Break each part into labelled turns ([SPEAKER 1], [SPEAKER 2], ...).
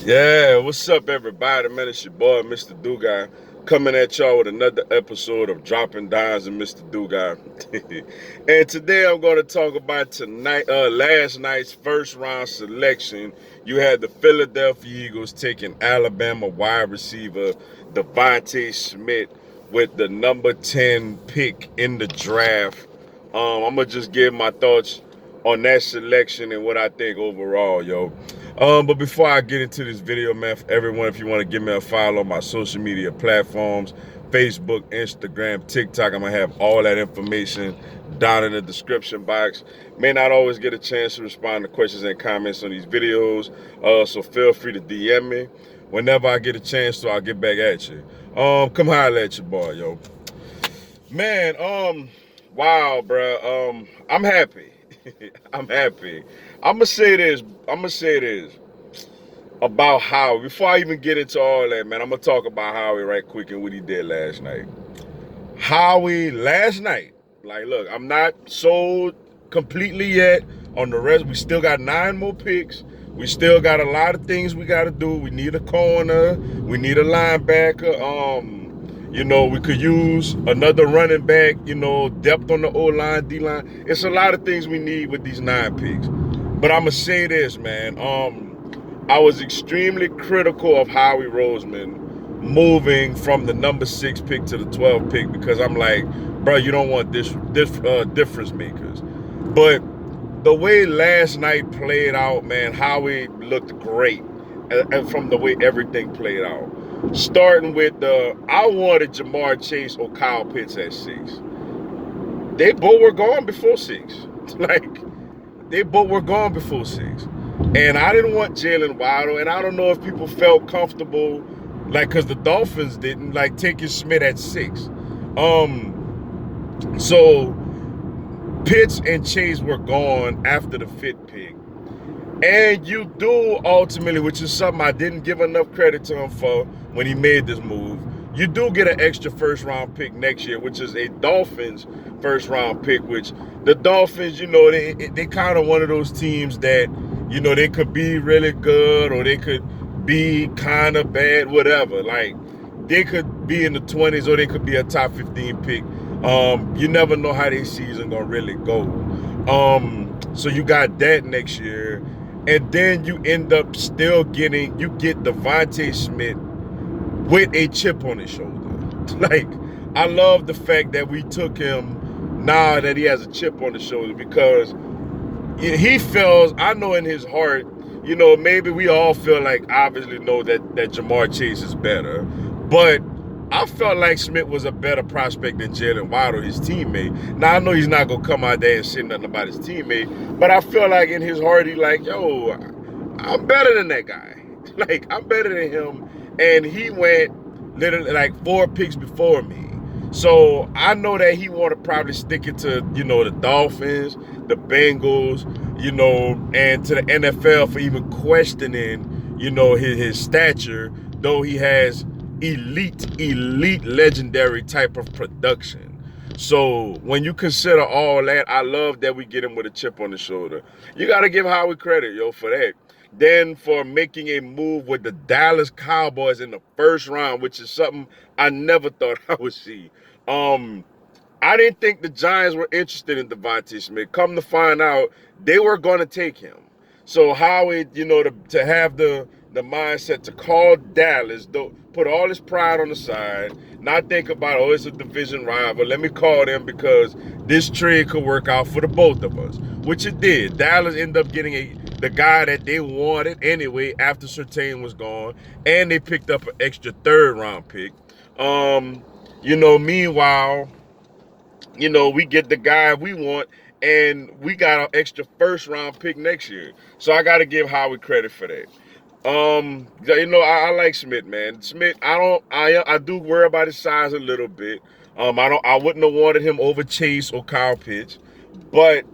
[SPEAKER 1] Yeah, what's up, everybody? Man, it's your boy, Mr. Do Guy, coming at y'all with another episode of Dropping Dimes and Mr. Do Guy. And today I'm going to talk about last night's first round selection. You had the Philadelphia Eagles taking Alabama wide receiver Devanta Smith with the number 10 pick in the draft. I'm gonna just give my thoughts on that selection and what I think overall, yo. But before I get into this video, man, for everyone, if you want to give me a follow on my social media platforms, Facebook, Instagram, TikTok, I'm going to have all that information down in the description box. May not always get a chance to respond to questions and comments on these videos, so feel free to DM me. Whenever I get a chance to, I'll get back at you. Come holler at your boy, yo. Man, wow, bro. I'm happy. I'm happy. I'm gonna say this. I'm gonna say this about Howie. Before I even get into all that, man, I'm gonna talk about Howie right quick and what he did last night. Howie last night. Like, look, I'm not sold completely yet on the rest. We still got 9 more picks. We still got a lot of things we got to do. We need a corner. We need a linebacker. We could use another running back. Depth on the O line, D line. It's a lot of things we need with these 9 picks. But I'm gonna say this, man. I was extremely critical of Howie Roseman moving from the number 6 pick to the 12 pick because I'm like, bro, you don't want difference makers. But the way last night played out, man, Howie looked great, and from the way everything played out. Starting with I wanted Jamar Chase or Kyle Pitts at 6. They both were gone before 6. Like, they both were gone before 6. And I didn't want Jalen Waddle, and I don't know if people felt comfortable, like, because the Dolphins didn't, like, taking Smith at 6. So Pitts and Chase were gone after the 5th pick. And you do ultimately, which is something I didn't give enough credit to him for when he made this move, you do get an extra first-round pick next year, which is a Dolphins first-round pick, which the Dolphins, they kind of one of those teams that, they could be really good or they could be kind of bad, whatever. Like, they could be in the 20s or they could be a top 15 pick. You never know how their season gonna really go. So you got that next year. And then you end up still you get Devanta Smith with a chip on his shoulder. Like, I love the fact that we took him now that he has a chip on his shoulder because he feels, I know in his heart, maybe we all feel like, obviously know that Jamar Chase is better. But I felt like Smith was a better prospect than Jalen Waddle, his teammate. Now, I know he's not going to come out there and say nothing about his teammate, but I feel like in his heart, he's like, yo, I'm better than that guy. Like, I'm better than him. And he went literally like 4 picks before me. So I know that he want to probably stick it to, the Dolphins, the Bengals, and to the NFL for even questioning, his stature, though he has elite, legendary type of production. So when you consider all that, I love that we get him with a chip on the shoulder. You got to give Howie credit, yo, for that. Then for making a move with the Dallas Cowboys in the first round, which is something I never thought I would see. I didn't think the Giants were interested in Devontae Smith. Come to find out, they were going to take him. So Howie, to have the mindset to call Dallas, put all his pride on the side, not think about, oh, it's a division rival. Let me call them because this trade could work out for the both of us, which it did. Dallas ended up getting the guy that they wanted anyway after Surtain was gone, and they picked up an extra 3rd round pick. Meanwhile, we get the guy we want, and we got an extra 1st round pick next year. So I got to give Howie credit for that. I like Smith, man. Smith, I do worry about his size a little bit. I wouldn't have wanted him over Chase or Kyle Pitts, but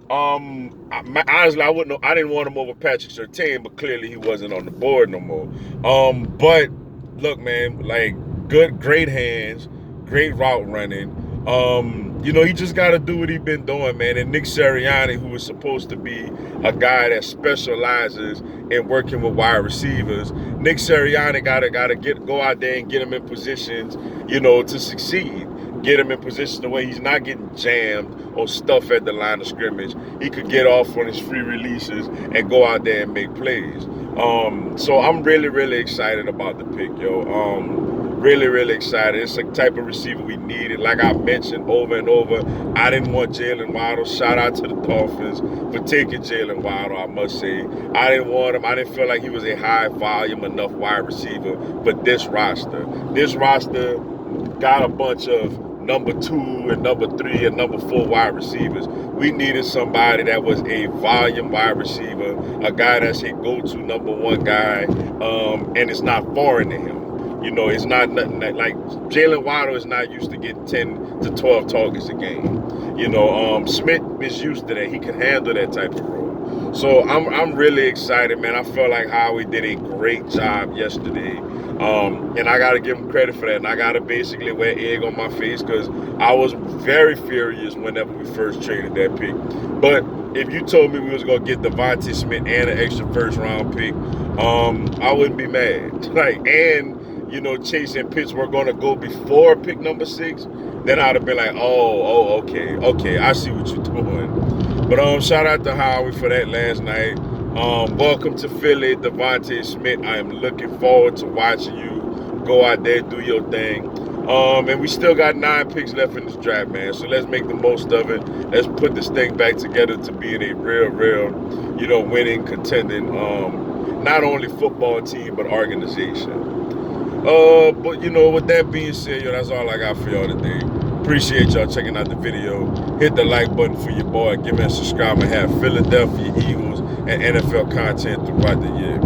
[SPEAKER 1] honestly, I didn't want him over Patrick Surtain, but clearly he wasn't on the board no more. But look, man, like, great hands, great route running. he just got to do what he's been doing, man. And Nick Sirianni, who was supposed to be a guy that specializes in working with wide receivers, Nick Sirianni gotta go out there and get him in positions, to succeed. Get him in positions the way he's not getting jammed or stuff at the line of scrimmage. He could get off on his free releases and go out there and make plays. So I'm really, really excited about the pick, yo. Really, really excited. It's the type of receiver we needed. Like I mentioned over and over, I didn't want Jalen Waddle. Shout out to the Dolphins for taking Jalen Waddle, I must say. I didn't want him. I didn't feel like he was a high volume enough wide receiver for this roster. This roster got a bunch of number 2 and number 3 and number 4 wide receivers. We needed somebody that was a volume wide receiver, a guy that's a go-to number 1 guy, and it's not foreign to him. It's not nothing like Jalen Waddle is not used to getting 10 to 12 targets a game. Smith is used to that. He can handle that type of role. So I'm really excited, man. I felt like Howie did a great job yesterday. And I got to give him credit for that. And I got to basically wear egg on my face because I was very furious whenever we first traded that pick. But if you told me we was going to get Devanta Smith and an extra first-round pick, I wouldn't be mad. Chase and Pitts were going to go before pick number 6, then I'd have been like, okay, I see what you're doing. But shout out to Howie for that last night. Welcome to Philly, Devanta Smith. I am looking forward to watching you go out there, do your thing. And we still got 9 picks left in this draft, man. So let's make the most of it. Let's put this thing back together to being a real, winning, contending, not only football team, but organization. But with that being said, that's all I got for y'all today. Appreciate y'all checking out the video. Hit the like button for your boy. Give me a subscribe and have Philadelphia Eagles and NFL content throughout the year.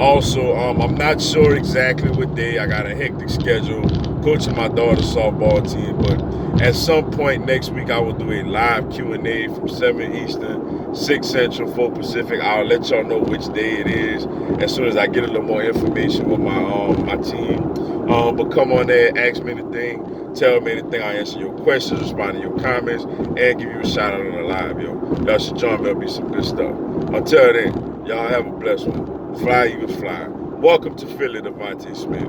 [SPEAKER 1] Also, I'm not sure exactly what day. I got a hectic schedule coaching my daughter's softball team, but at some point next week I will do a live Q&A from 7 Eastern, 6 Central, 4 Pacific. I'll let y'all know which day it is as soon as I get a little more information with my team. But come on there, ask me anything, tell me anything. I answer your questions, respond to your comments, and give you a shout out on the live, yo. Y'all should join me. It'll be some good stuff. Until then, y'all have a blessed one. Fly, Eagles, fly. Welcome to Philly, Devanta Smith.